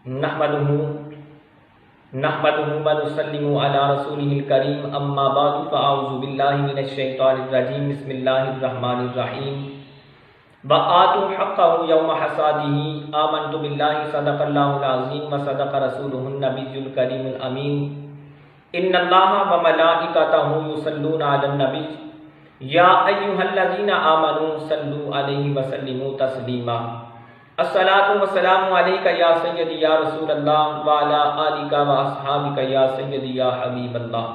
نحمده ونسلم علی رسوله الکریم اما بعد فاعوذ باللہ من الشیطان الرجیم بسم اللہ الرحمن الرحیم وآتوا حقہ یوم حصادہ آمنت باللہ صدق اللہ العظیم وصدق رسولہ النبی الکریم الامین ان اللہ وملائکتہ یصلون علی النبی یا ایھا الذین آمنوا صلوا علیہ وسلموا تسلیما الصلاۃ والسلام علیک یا سیدی یا رسول اللہ وعلی آلک واصحابک یا سیدی یا حبیب اللہ۔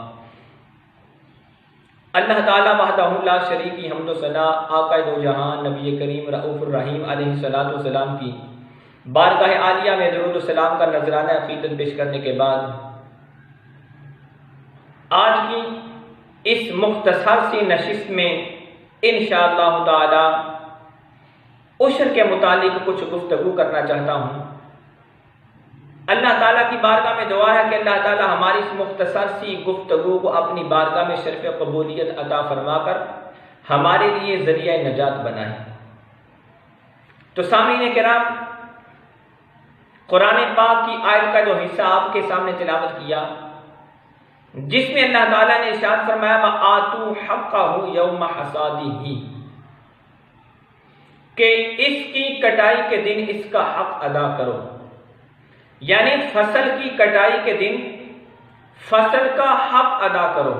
اللہ تعالی وحدہ لا شریک کی حمد و ثنا آقا دو جہان نبی کریم رؤوف الرحیم علیہ الصلوۃ والسلام کی بارگاہ عالیہ میں درود و سلام کا نذرانہ عقیدت پیش کرنے کے بعد آج کی اس مختصر سی نشست میں انشاءاللہ تعالی عشر کے متعلق کچھ گفتگو کرنا چاہتا ہوں۔ اللہ تعالیٰ کی بارگاہ میں دعا ہے کہ اللہ تعالیٰ ہماری اس مختصر سی گفتگو کو اپنی بارگاہ میں شرف قبولیت عطا فرما کر ہمارے لیے ذریعہ نجات بنائے۔ تو سامعین کرام، قرآن پاک کی آیت کا جو حصہ آپ کے سامنے تلاوت کیا، جس میں اللہ تعالیٰ نے ارشاد فرمایا وَآتُوا حَقَّهُ يَوْمَ حَصَادِهِ، کہ اس کی کٹائی کے دن اس کا حق ادا کرو، یعنی فصل کی کٹائی کے دن فصل کا حق ادا کرو۔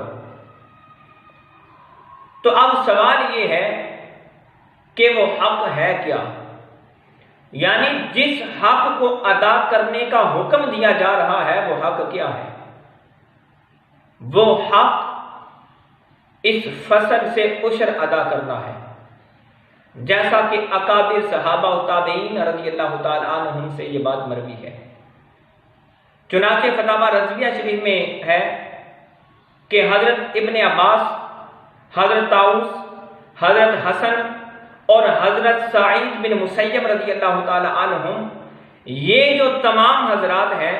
تو اب سوال یہ ہے کہ وہ حق ہے کیا؟ یعنی جس حق کو ادا کرنے کا حکم دیا جا رہا ہے وہ حق کیا ہے؟ وہ حق اس فصل سے عشر ادا کرنا ہے، جیسا کہ اکابر صحابہ و تابعین رضی اللہ تعالی عنہم سے یہ بات مروی ہے۔ چنانچہ فتاوی رضویہ شریف میں ہے کہ حضرت ابن عباس، حضرت طاؤس، حضرت حسن اور حضرت سعید بن مسیب رضی اللہ تعالی عنہم، یہ جو تمام حضرات ہیں،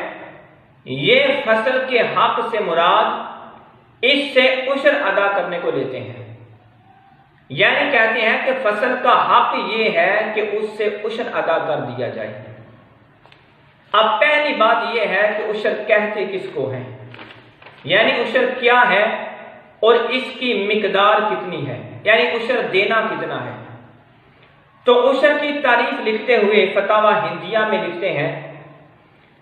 یہ فصل کے حق سے مراد اس سے عشر ادا کرنے کو لیتے ہیں، یعنی کہتے ہیں کہ فصل کا حق یہ ہے کہ اس سے عشر ادا کر دیا جائے۔ اب پہلی بات یہ ہے کہ عشر کہتے کس کو ہیں، یعنی عشر کیا ہے اور اس کی مقدار کتنی ہے، یعنی عشر دینا کتنا ہے۔ تو عشر کی تعریف لکھتے ہوئے فتاوی ہندیہ میں لکھتے ہیں،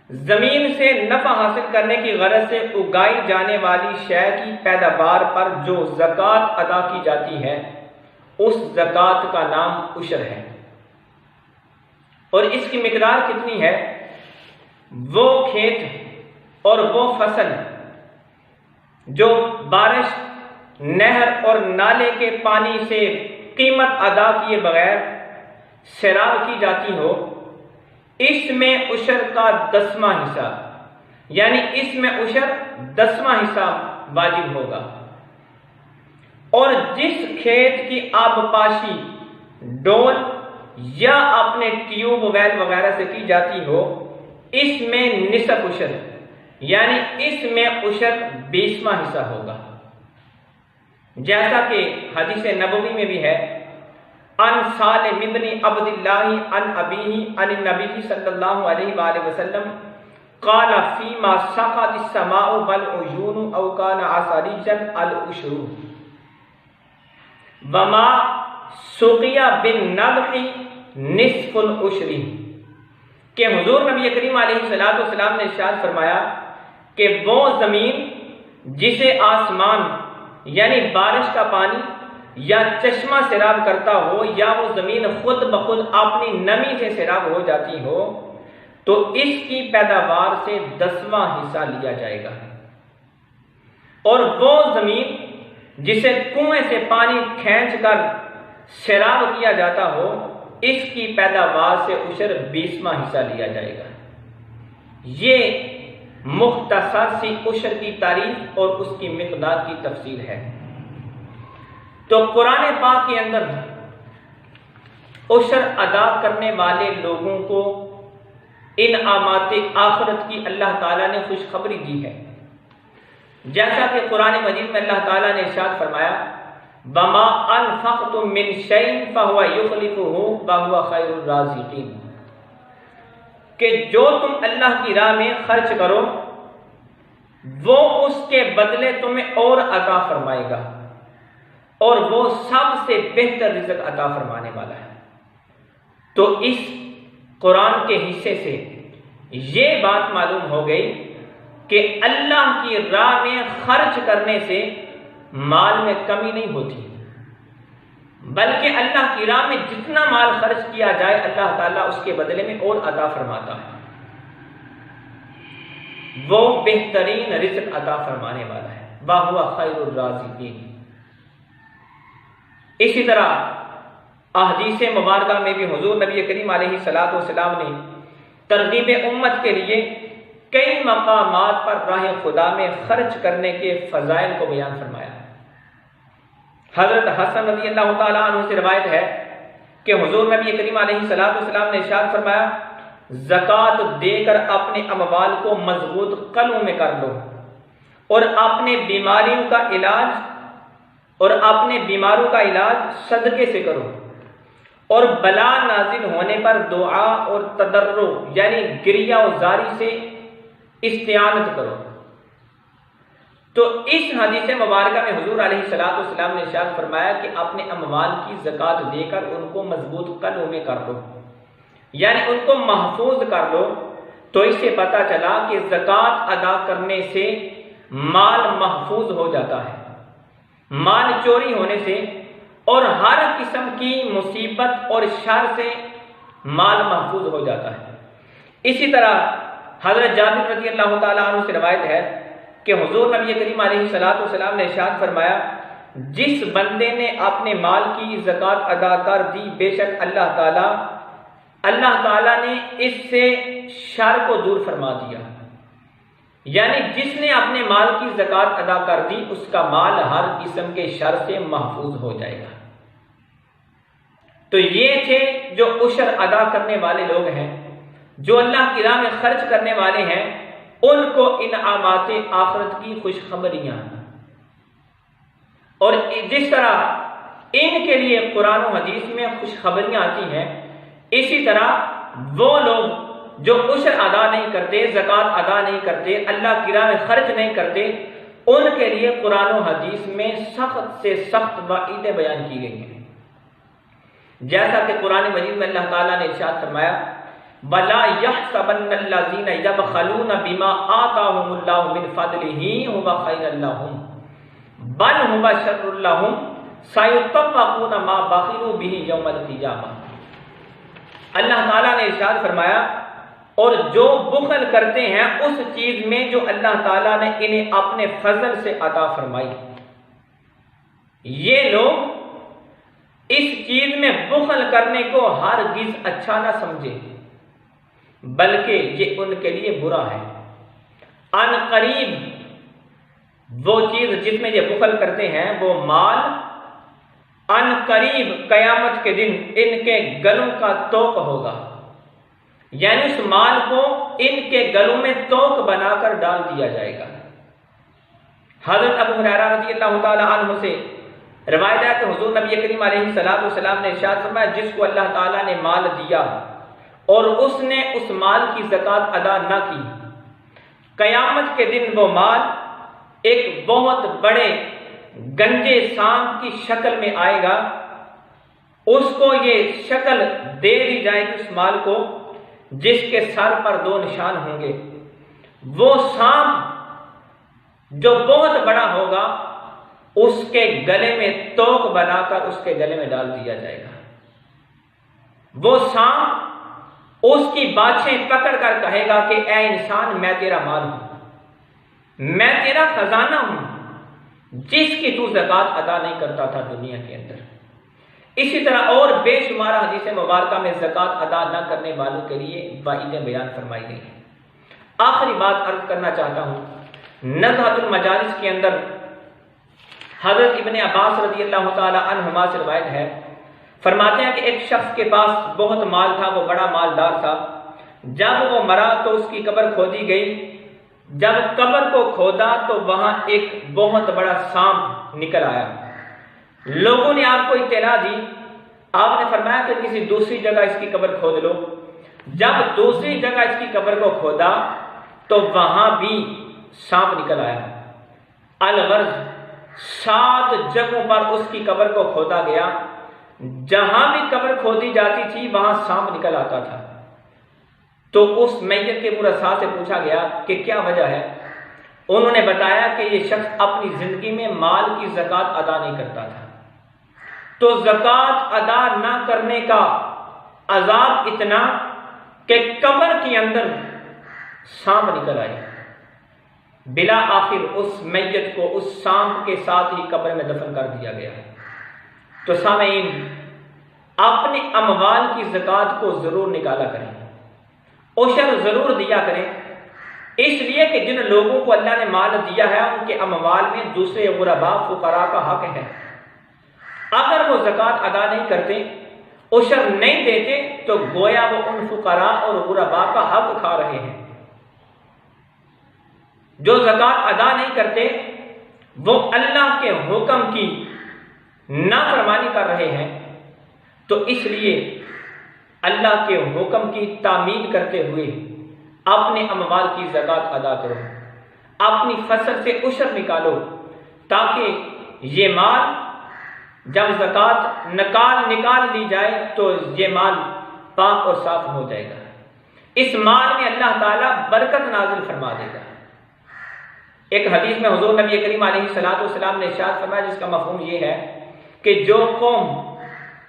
زمین سے نفع حاصل کرنے کی غرض سے اگائی جانے والی شے کی پیداوار پر جو زکوٰۃ ادا کی جاتی ہے اس زکوٰۃ کا نام عشر ہے، اور اس کی مقدار کتنی ہے؟ وہ کھیت اور وہ فصل جو بارش، نہر اور نالے کے پانی سے قیمت ادا کیے بغیر سیراب کی جاتی ہو، اس میں عشر کا 10واں حصہ، یعنی اس میں عشر 10واں حصہ واجب ہوگا۔ اور جس کھیت کی آبپاشی ڈول یا اپنے ٹیوب ویل وغیرہ سے کی جاتی ہو، اس میں نصف عشر، یعنی اس میں عشر 20واں حصہ ہوگا، جیسا کہ حدیث نبوی میں بھی ہے، ان سالم بن عبد اللہ ان ابیہ ان النبی صلی اللہ علیہ وآلہ وسلم قال فیما سقط السماء والعیون او کان عصریجا العشر وما سقیا بالنضح نصف العشر، کہ حضور نبی کریم علیہ السلام نے ارشاد فرمایا کہ وہ زمین جسے آسمان یعنی بارش کا پانی یا چشمہ سیراب کرتا ہو، یا وہ زمین خود بخود اپنی نمی سے سیراب ہو جاتی ہو، تو اس کی پیداوار سے 10واں حصہ لیا جائے گا۔ اور وہ زمین جسے کنویں سے پانی کھینچ کر سیراب کیا جاتا ہو، اس کی پیداوار سے عشر 20واں حصہ لیا جائے گا۔ یہ مختصر سی عشر کی تعریف اور اس کی مقدار کی تفصیل ہے۔ تو قرآن پاک کے اندر عشر ادا کرنے والے لوگوں کو انعامات آخرت کی اللہ تعالیٰ نے خوشخبری دی ہے، جیسا کہ قرآن مجید میں اللہ تعالیٰ نے ارشاد فرمایا وَمَا أَنفَقْتُم مِّن شَيْءٍ فَهُوَ يُخْلِفُهُ وَهُوَ خَيْرُ الرَّازِقِينَ، کہ جو تم اللہ کی راہ میں خرچ کرو وہ اس کے بدلے تمہیں اور عطا فرمائے گا، اور وہ سب سے بہتر رزق عطا فرمانے والا ہے۔ تو اس قرآن کے حصے سے یہ بات معلوم ہو گئی کہ اللہ کی راہ میں خرچ کرنے سے مال میں کمی نہیں ہوتی، بلکہ اللہ کی راہ میں جتنا مال خرچ کیا جائے اللہ تعالیٰ اس کے بدلے میں اور عطا فرماتا ہے، وہ بہترین رزق عطا فرمانے والا ہے، وَهُوَ خَيْرُ الرَّازِقِينَ۔ اسی طرح احادیث مبارکہ میں بھی حضور نبی کریم علیہ الصلوۃ والسلام نے ترغیب امت کے لیے کئی مقامات پر راہ خدا میں خرچ کرنے کے فضائل کو بیان فرمایا۔ حضرت حسن رضی اللہ تعالیٰ عنہ سے روایت ہے کہ حضور نبی کریم علیہ الصلوۃ والسلام نے ارشاد فرمایا، زکوٰۃ دے کر اپنے اموال کو مضبوط قلعوں میں کر لو، اور اپنے بیماروں کا علاج صدقے سے کرو، اور بلا نازل ہونے پر دعا اور تضرع یعنی گریہ و زاری سے استعانت کرو۔ تو اس حدیث مبارکہ میں حضور علیہ الصلوۃ والسلام نے ارشاد فرمایا کہ اپنے اموال کی زکوٰۃ دے کر ان کو مضبوط قلعوں میں کر لو، یعنی ان کو محفوظ کر لو۔ تو اس سے پتہ چلا کہ زکوٰۃ ادا کرنے سے مال محفوظ ہو جاتا ہے، مال چوری ہونے سے اور ہر قسم کی مصیبت اور شر سے مال محفوظ ہو جاتا ہے۔ اسی طرح حضرت جابر رضی اللہ تعالیٰ عنہ سے روایت ہے کہ حضور نبی کریم علیہ الصلوۃ والسلام نے ارشاد فرمایا، جس بندے نے اپنے مال کی زکوٰۃ ادا کر دی، بے شک اللہ تعالیٰ نے اس سے شر کو دور فرما دیا، یعنی جس نے اپنے مال کی زکوٰۃ ادا کر دی اس کا مال ہر قسم کے شر سے محفوظ ہو جائے گا۔ تو یہ تھے جو عشر ادا کرنے والے لوگ ہیں، جو اللہ کی راہ میں خرچ کرنے والے ہیں، ان کو انعامات آخرت کی خوشخبریاں، اور جس طرح ان کے لیے قرآن و حدیث میں خوشخبریاں آتی ہیں، اسی طرح وہ لوگ جو عشر ادا نہیں کرتے، زکوٰۃ ادا نہیں کرتے، اللہ کی راہ میں خرچ نہیں کرتے، ان کے لیے قرآن و حدیث میں سخت سے سخت وعیدیں بیان کی گئی ہیں۔ جیسا کہ قرآن مجید میں اللہ تعالیٰ نے ارشاد فرمایا، وَلَا يَحْسَبَنَّ الَّذِينَ يَبْخَلُونَ بِمَا آتَاهُمُ اللَّهُ مِنْ فَضْلِهِ هُوَ خَيْرًا لَّهُمْ بَلْ هُوَ شَرٌّ لَّهُمْ سَيُطَوَّقُونَ مَا بَخِلُوا بِهِ يَوْمَ الْقِيَامَةِ۔ اللہ تعالیٰ نے ارشاد فرمایا، اور جو بخل کرتے ہیں اس چیز میں جو اللہ تعالیٰ نے انہیں اپنے فضل سے عطا فرمائی، یہ لوگ اس چیز میں بخل کرنے کو ہرگز اچھا نہ سمجھے، بلکہ یہ ان کے لیے برا ہے۔ ان قریب وہ چیز جس میں یہ بخل کرتے ہیں وہ مال ان قریب قیامت کے دن ان کے گلوں کا توق ہوگا، یعنی اس مال کو ان کے گلوں میں توق بنا کر ڈال دیا جائے گا۔ حضرت ابو ہریرہ رضی اللہ تعالی عنہ سے روایت ہے کہ حضور نبی کریم علیہ الصلوۃ والسلام نے ارشاد فرمایا، جس کو اللہ تعالیٰ نے مال دیا اور اس نے اس مال کی زکوٰۃ ادا نہ کی، قیامت کے دن وہ مال ایک بہت بڑے گنجے سانپ کی شکل میں آئے گا، اس کو یہ شکل دے دی جائے گی اس مال کو جس کے سر پر 2 نشان ہوں گے۔ وہ سانپ جو بہت بڑا ہوگا اس کے گلے میں توق بنا کر اس کے گلے میں ڈال دیا جائے گا۔ وہ سانپ اس کی باچھیں پکڑ کر کہے گا کہ اے انسان، میں تیرا مال ہوں، میں تیرا خزانہ ہوں جس کی تو زکوٰۃ ادا نہیں کرتا تھا دنیا کے اندر۔ اسی طرح اور بے شمار حدیث مبارکہ میں زکوٰۃ ادا نہ کرنے والوں کے لیے وعیدیں بیان فرمائی گئی ہیں۔ آخری بات عرض کرنا چاہتا ہوں، نزہۃ المجالس کے اندر حضرت ابن عباس رضی اللہ تعالی عنہما سے روایت ہے، فرماتے ہیں کہ ایک شخص کے پاس بہت مال تھا، وہ بڑا مالدار تھا۔ جب وہ مرا تو اس کی قبر کھودی گئی، جب قبر کو کھودا تو وہاں ایک بہت بڑا سانپ نکل آیا۔ لوگوں نے آپ کو اطلاع دی، آپ نے فرمایا کہ کسی دوسری جگہ اس کی قبر کھود لو۔ جب دوسری جگہ اس کی قبر کو کھودا تو وہاں بھی سانپ نکل آیا۔ الغرض 7 جگہوں پر اس کی قبر کو کھودا گیا، جہاں بھی قبر کھودی جاتی تھی وہاں سانپ نکل آتا تھا۔ تو اس میت کے ورثاء سے پوچھا گیا کہ کیا وجہ ہے؟ انہوں نے بتایا کہ یہ شخص اپنی زندگی میں مال کی زکوٰۃ ادا نہیں کرتا تھا، تو زکوٰۃ ادا نہ کرنے کا عذاب اتنا کہ قبر کے اندر سانپ نکل آئے۔ بلا آخر اس میت کو اس سانپ کے ساتھ ہی قبر میں دفن کر دیا گیا۔ تو سامعین، اپنے اموال کی زکوٰۃ کو ضرور نکالا کریں، عشر ضرور دیا کریں، اس لیے کہ جن لوگوں کو اللہ نے مال دیا ہے ان کے اموال میں دوسرے غرباء فقراء کا حق ہے۔ اگر وہ زکوٰۃ ادا نہیں کرتے، عشر نہیں دیتے، تو گویا وہ ان فقراء اور غرباء کا حق کھا رہے ہیں۔ جو زکوٰۃ ادا نہیں کرتے وہ اللہ کے حکم کی نافرمانی کر رہے ہیں، تو اس لیے اللہ کے حکم کی تعمیل کرتے ہوئے اپنے اموال کی زکوٰۃ ادا کرو، اپنی فصل سے عشر نکالو، تاکہ یہ مال جب زکوٰۃ نکال لی جائے تو یہ مال پاک اور صاف ہو جائے گا۔ اس مال میں اللہ تعالیٰ برکت نازل فرما دے گا۔ ایک حدیث میں حضور نبی کریم علیہ السلام نے ارشاد فرمایا، جس کا مفہوم یہ ہے کہ جو قوم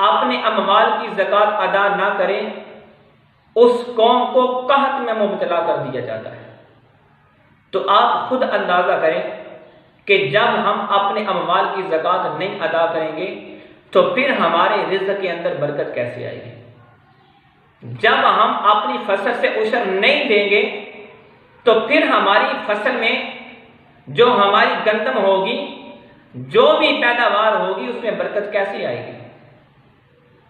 اپنے اموال کی زکوٰۃ ادا نہ کرے اس قوم کو قحط میں مبتلا کر دیا جاتا ہے۔ تو آپ خود اندازہ کریں کہ جب ہم اپنے اموال کی زکوٰۃ نہیں ادا کریں گے تو پھر ہمارے رزق کے اندر برکت کیسے آئے گی؟ جب ہم اپنی فصل سے عشر نہیں دیں گے تو پھر ہماری فصل میں جو ہماری گندم ہوگی، جو بھی پیداوار ہوگی، اس میں برکت کیسے آئے گی؟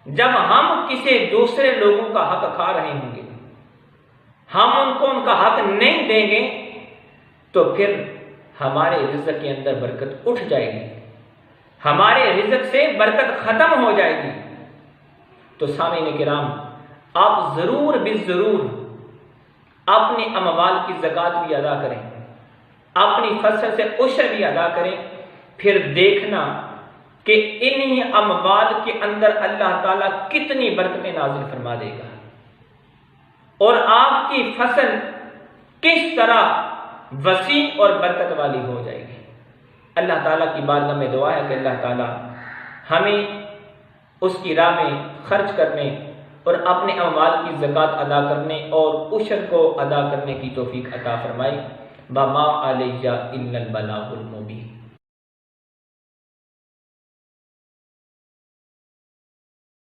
جب ہم کسی دوسرے لوگوں کا حق کھا رہے ہوں گے، ہم ان کو ان کا حق نہیں دیں گے، تو پھر ہمارے رزق کے اندر برکت اٹھ جائے گی، ہمارے رزق سے برکت ختم ہو جائے گی۔ تو سامعین کرام، آپ ضرور بالضرور اپنے اموال کی زکوٰۃ بھی ادا کریں، اپنی فصل سے عشر بھی ادا کریں، پھر دیکھنا کہ انہی اموال کے اندر اللہ تعالیٰ کتنی برکتیں نازل فرما دے گا، اور آپ کی فصل کس طرح وسیع اور برکت والی ہو جائے گی۔ اللہ تعالیٰ کی بارگاہ میں دعا ہے کہ اللہ تعالیٰ ہمیں اس کی راہ میں خرچ کرنے اور اپنے اموال کی زکوٰۃ ادا کرنے اور عشر کو ادا کرنے کی توفیق عطا فرمائے۔ وما علیہ الا البلاغ المبین۔